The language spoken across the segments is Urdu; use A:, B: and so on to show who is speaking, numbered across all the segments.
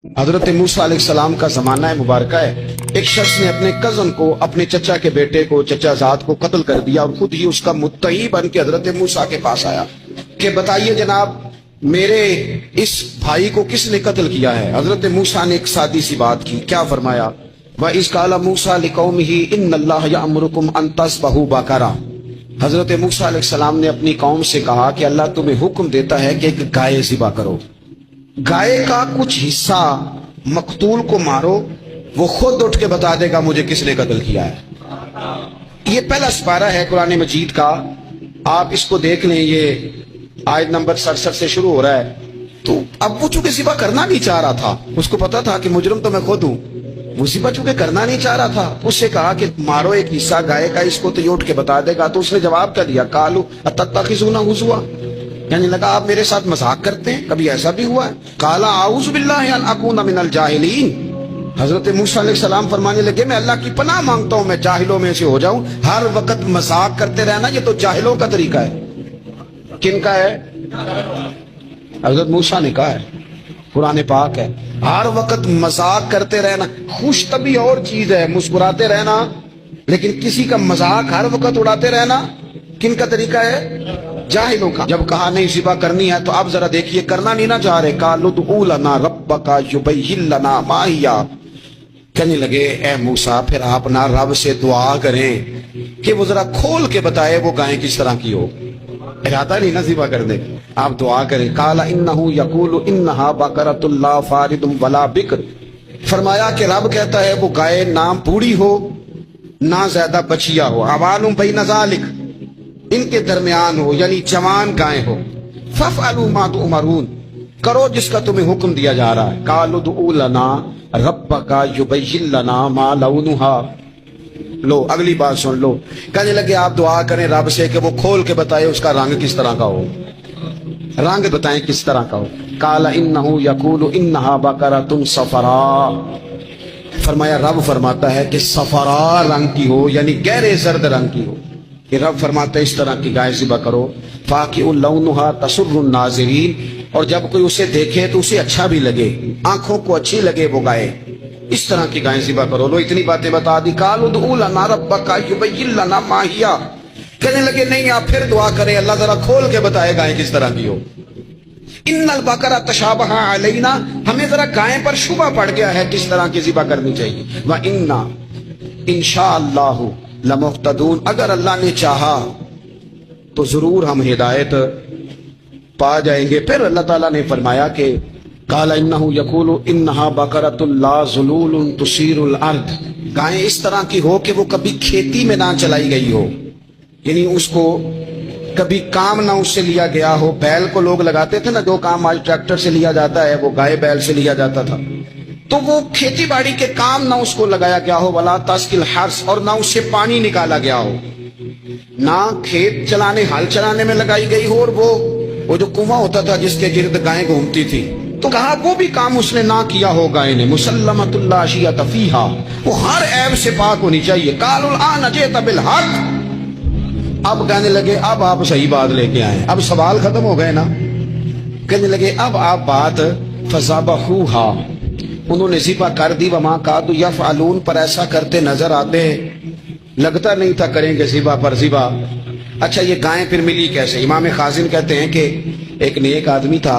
A: حضرت موسیٰ علیہ السلام کا زمانہ مبارکہ ہے۔ ایک شخص نے اپنے کزن کو، اپنے چچا کے بیٹے کو، چچا زاد کو قتل کر دیا اور خود ہی اس کا مدعی بن کے حضرت موسیٰ کے پاس آیا کہ بتائیے جناب میرے اس بھائی کو کس نے قتل کیا ہے؟ حضرت موسیٰ نے ایک سادی سی بات کی، کیا فرمایا؟ وَإِذْ قَالَ مُوسَىٰ لِقَوْمِهِ إِنَّ اللَّهَ يَأْمُرُكُمْ أَن تَذْبَحُوا بَقَرَةً۔ حضرت موسیٰ علیہ السلام نے اپنی قوم سے کہا کہ اللہ تمہیں حکم دیتا ہے کہ ایک گائے ذبح کرو، گائے کا کچھ حصہ مقتول کو مارو، وہ خود اٹھ کے بتا دے گا مجھے کس نے قتل کیا ہے۔ یہ پہلا سپارہ ہے قرآن مجید کا، آپ اس کو دیکھ لیں، یہ آیت نمبر 67 سے شروع ہو رہا ہے۔ تو اب وہ چونکہ ذبح کرنا نہیں چاہ رہا تھا، اس کو پتا تھا کہ مجرم تو میں خود ہوں، وہ ذبح چونکہ کرنا نہیں چاہ رہا تھا، اس سے کہا کہ مارو ایک حصہ گائے کا، اس کو تو یہ اٹھ کے بتا دے گا۔ تو اس نے جواب کیا دیا؟ قالوا اتتخذون ہزوا، کہنے لگا آپ میرے ساتھ مذاق کرتے ہیں، کبھی ایسا بھی ہوا ہے؟ قال اعوذ باللہ ان اکون من الجاہلین۔ حضرت موسیٰ علیہ السلام فرمانے لگے میں اللہ کی پناہ مانگتا ہوں میں جاہلوں میں سے ہو جاؤں۔ ہر وقت مذاق کرتے رہنا یہ تو جاہلوں کا طریقہ ہے۔ کن کا ہے؟ حضرت موسیٰ نے کہا ہے، قرآن پاک ہے، ہر وقت مذاق کرتے رہنا۔ خوش طبعی اور چیز ہے، مسکراتے رہنا، لیکن کسی کا مذاق ہر وقت اڑاتے رہنا کن کا طریقہ ہے؟ جاہلوں کا۔ جب کہا نہیں ذبح کرنی ہے تو اب ذرا دیکھیے، کرنا نہیں نہ چاہ رہے، قالوا ادع لنا ربک یبین لنا ما ہی، کہنے لگے اے موسیٰ پھر آپ نہ رب سے دعا کریں کہ وہ ذرا کھول کے بتائے وہ گائیں کس طرح کی ہو، ارادہ نہیں نہ ذبح کر دے، آپ دعا کریں۔ قال انہ یقول انہا بقرۃ لا فارض ولا بکر، فرمایا کہ رب کہتا ہے وہ گائے نہ بوڑھی ہو نہ زیادہ بچیا ہو، اوال بین ذالک، ان کے درمیان ہو، یعنی جوان گائے ہو۔ فافعلوا ما تؤمرون، کرو جس کا تمہیں حکم دیا جا رہا ہے۔ قالوا ادع لنا ربک یبین لنا ما لونھا، لو اگلی بات سن لو، کہنے لگے آپ دعا کریں رب سے کہ وہ کھول کے بتائے اس کا رنگ کس طرح کا ہو، رنگ بتائیں کس طرح کا ہو۔ قال انہ یقول انہا بقرۃ صفراء، فرمایا رب فرماتا ہے کہ صفراء رنگ کی ہو، یعنی گہرے زرد رنگ کی ہو، کہ رب فرماتا ہے اس طرح کی گائے ذبح کرو۔ فاقع لونھا تسر الناظرین، اور جب کوئی اسے دیکھے تو اسے اچھا بھی لگے، آنکھوں کو اچھی لگے وہ گائے، اس طرح کی گائیں ذبح کرو۔ لو اتنی باتیں بتا دی۔ قالوا ادع لنا ربک یبین لنا ما ہی، کہنے لگے نہیں آپ پھر دعا کریں اللہ ذرا کھول کے بتائے گائیں کس طرح کی ہو۔ ان البقرہ تشابہ علینا، ہمیں ذرا گائیں پر شبہ پڑ گیا ہے کس طرح کی ذبح کرنی چاہیے۔ وَإِنَّا انشاءاللہ لمہتدون، اگر اللہ نے چاہا تو ضرور ہم ہدایت پا جائیں گے۔ پھر اللہ تعالیٰ نے فرمایا کہ قال انہ یقول انہا بقرۃ لا ذلول تثیر الارض، گائیں اس طرح کی ہو کہ وہ کبھی کھیتی میں نہ چلائی گئی ہو، یعنی اس کو کبھی کام نہ اس سے لیا گیا ہو۔ بیل کو لوگ لگاتے تھے نا، جو کام آج ٹریکٹر سے لیا جاتا ہے وہ گائے بیل سے لیا جاتا تھا، تو وہ کھیتی باڑی کے کام نہ اس کو لگایا گیا ہو، ولا تسقی الحرث، اور نہ اس سے پانی نکالا گیا ہو، نہ کھیت چلانے ہل چلانے میں لگائی گئی ہو، اور وہ جو کنواں ہوتا تھا جس کے گرد گائیں گھومتی تھی، تو کہا وہ بھی کام اس نے نہ کیا ہو گائے نے۔ مسلمۃ لا شیۃ فیہا، وہ ہر عیب سے پاک ہونی چاہیے۔ قالوا الآن جئت بالحق، اب کہنے لگے اب آپ صحیح بات لے کے آئے، اب سوال ختم ہو گئے نا، کہنے لگے اب آپ بات فذبحوہا، انہوں نے ذبح کر دی۔ وما کادوا یفعلون، پر ایسا کرتے نظر آتے، لگتا نہیں تھا کریں گے ذبح پر ذبح۔ اچھا یہ گائیں پھر ملی کیسے؟ امام خازن کہتے ہیں کہ ایک نیک آدمی تھا،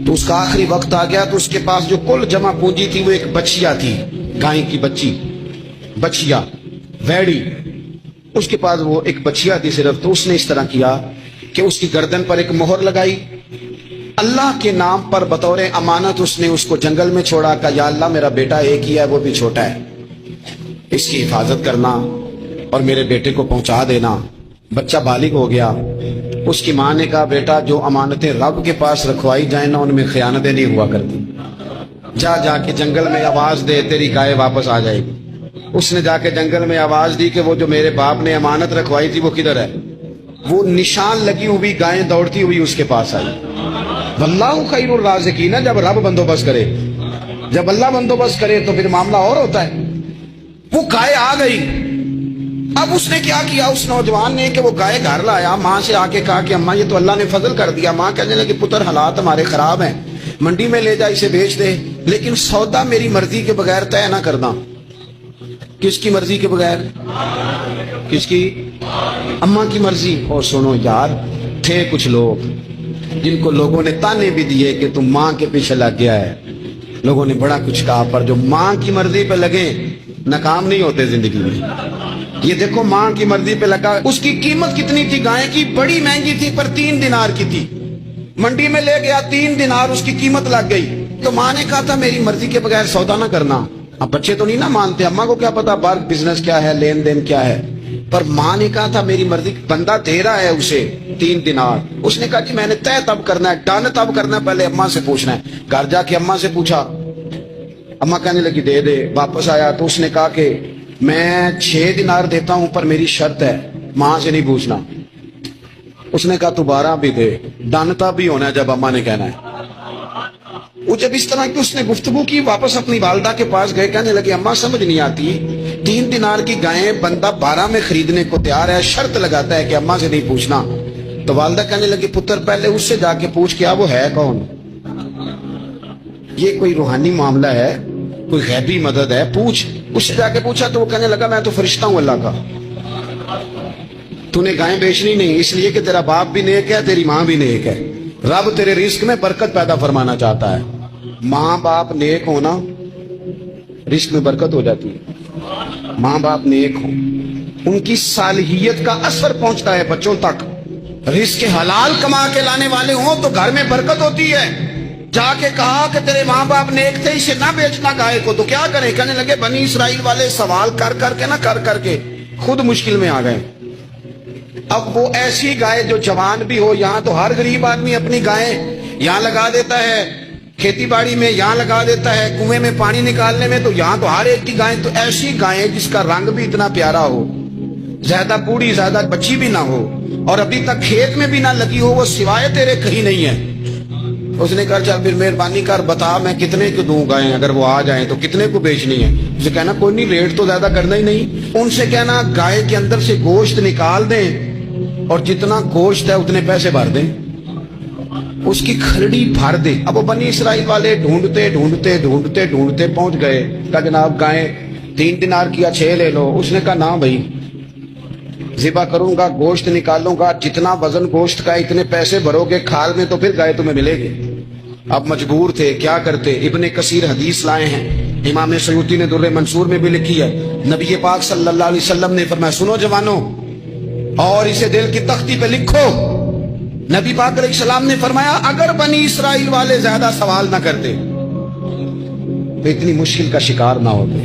A: تو اس کا آخری وقت آ گیا، تو اس کے پاس جو کل جمع پونجی تھی وہ ایک بچیا تھی، گائیں کی بچی، بچیا ویڑی، اس کے پاس وہ ایک بچیا تھی صرف۔ تو اس نے اس طرح کیا کہ اس کی گردن پر ایک مہر لگائی، اللہ کے نام پر بطور امانت اس نے اس کو جنگل میں چھوڑا، کہ یا اللہ میرا بیٹا ایک ہی ہے وہ بھی چھوٹا ہے، اس کی حفاظت کرنا اور میرے بیٹے کو پہنچا دینا۔ بچہ بالغ ہو گیا، اس کی ماں نے کہا بیٹا جو امانتیں رب کے پاس رکھوائی جائیں نا ان میں خیانتیں نہیں ہوا کرتی، جا جا کے جنگل میں آواز دے تیری گائے واپس آ جائے گی۔ اس نے جا کے جنگل میں آواز دی کہ وہ جو میرے باپ نے امانت رکھوائی تھی وہ کدھر ہے؟ وہ نشان لگی ہوئی گائیں دوڑتی ہوئی اس کے پاس آئی۔ واللہ خیر الرازقین، جب رب بندوبست کرے، جب اللہ بندوبست کرے تو پھر معاملہ اور ہوتا ہے۔ وہ گائے آ گئی، اب اس نے کیا کیا اس نوجوان نے کہ وہ گائے گھر لایا، ماں سے آ کے کہا کہ اماں یہ تو اللہ نے فضل کر دیا۔ ماں کہنے لگی پتر حالات ہمارے خراب ہیں، منڈی میں لے جا اسے بیچ دے، لیکن سودا میری مرضی کے بغیر طے نہ کرنا۔ کس کی مرضی کے بغیر؟ کس کی؟ اماں کی مرضی۔ اور سنو یار، تھے کچھ لوگ جن کو لوگوں نے تانے بھی دیے کہ تم ماں کے پیچھے لگ گیا ہے، لوگوں نے بڑا کچھ کہا، پر جو ماں کی مرضی پہ لگے ناکام نہیں ہوتے زندگی میں۔ یہ دیکھو ماں کی مرضی پہ لگا، اس کی قیمت کتنی تھی گائے کی؟ بڑی مہنگی تھی، پر 3 دینار کی تھی۔ منڈی میں لے گیا، 3 دینار اس کی قیمت لگ گئی۔ تو ماں نے کہا تھا میری مرضی کے بغیر سودا نہ کرنا۔ اب بچے تو نہیں نہ مانتے، اماں کو کیا پتا باہر بزنس کیا ہے، لین دین کیا ہے، پر ماں نے کہا تھا میری مرضی۔ بندہ دے رہا ہے اسے 3 دینار، اس نے کہا کہ میں نے طے تب کرنا ہے، ڈن تب کرنا ہے، پہلے اماں سے پوچھنا ہے۔ گھر جا کے اماں سے پوچھا، اماں کہنے لگی دے دے۔ واپس آیا تو اس نے کہا کہ میں 6 دینار دیتا ہوں، پر میری شرط ہے ماں سے نہیں پوچھنا۔ اس نے کہا تو 12 بھی دے، ڈن تب بھی ہونا ہے جب اماں نے کہنا ہے۔ وہ جب اس طرح کی اس نے گفتگو کی، واپس اپنی والدہ کے پاس گئے، کہنے لگے اماں سمجھ نہیں آتی، 3 دینار کی گائیں بندہ 12 میں خریدنے کو تیار ہے، شرط لگاتا ہے کہ اماں سے نہیں پوچھنا۔ تو والدہ کہنے لگی پتر پہلے اس سے جا کے پوچھ کیا وہ ہے کون؟ یہ کوئی روحانی معاملہ ہے، کوئی غیبی مدد ہے، پوچھ۔ اس سے جا کے پوچھا تو وہ کہنے لگا میں تو فرشتہ ہوں اللہ کا، تو نے گائیں بیچنی نہیں، اس لیے کہ تیرا باپ بھی نیک ہے، تیری ماں بھی نیک ہے، رب تیرے رزق میں برکت پیدا فرمانا چاہتا ہے۔ ماں باپ نیک ہونا، رزق میں برکت ہو جاتی ہے۔ ماں باپ نیک ہوں، ان کی صالحیت کا اثر پہنچتا ہے بچوں تک۔ رزق حلال کما کے لانے والے ہوں تو گھر میں برکت ہوتی ہے۔ جا کے کہا کہ تیرے ماں باپ نیک تھے، اسے نہ بیچنا گائے کو، تو کیا کریں؟ کہنے لگے بنی اسرائیل والے سوال کر کر کے کر کے خود مشکل میں آ گئے۔ اب وہ ایسی گائے جو جوان بھی ہو، یہاں تو ہر غریب آدمی اپنی گائیں یہاں لگا دیتا ہے، کھیتی باڑی میں یہاں لگا دیتا ہے، کنویں میں پانی نکالنے میں، تو یہاں تو ہر ایک کی گائیں، تو ایسی گائیں جس کا رنگ بھی اتنا پیارا ہو، زیادہ بوڑھی زیادہ بچی بھی نہ ہو، اور ابھی تک کھیت میں بھی نہ لگی ہو، وہ سوائے تیرے کہیں نہیں ہے۔ اس نے کہا چل پھر مہربانی کر بتا میں کتنے کو دوں گائیں، اگر وہ آ جائیں تو کتنے کو بیچنی ہے؟ اسے کہنا کوئی نہیں، ریٹ تو زیادہ کرنا ہی نہیں، ان سے کہنا گائے کے اندر سے گوشت نکال دیں اور جتنا گوشت ہے اتنے پیسے بھر دیں، اس کی کھرڑی بھر دے۔ اب وہ بنی اسرائیل والے ڈھونڈتے ڈھونڈتے ڈھونڈتے ڈھونڈتے پہنچ گئے، کہا جناب گائیں 3 دینار کیا 6 لے لو۔ اس نے کہا نہ بھائی، ذبح کروں گا، گوشت نکالوں گا، جتنا وزن گوشت کا اتنے پیسے بھرو گے کھال میں تو پھر گائے تمہیں ملے گی۔ اب مجبور تھے، کیا کرتے؟ ابن کثیر حدیث لائے ہیں، امام سیوطی نے در منصور میں بھی لکھی ہے، نبی پاک صلی اللہ علیہ وسلم نے فرمایا سنو جوانوں اور اسے دل کی تختی پہ لکھو، نبی پاک علیہ السلام نے فرمایا اگر بنی اسرائیل والے زیادہ سوال نہ کرتے تو اتنی مشکل کا شکار نہ ہوتے۔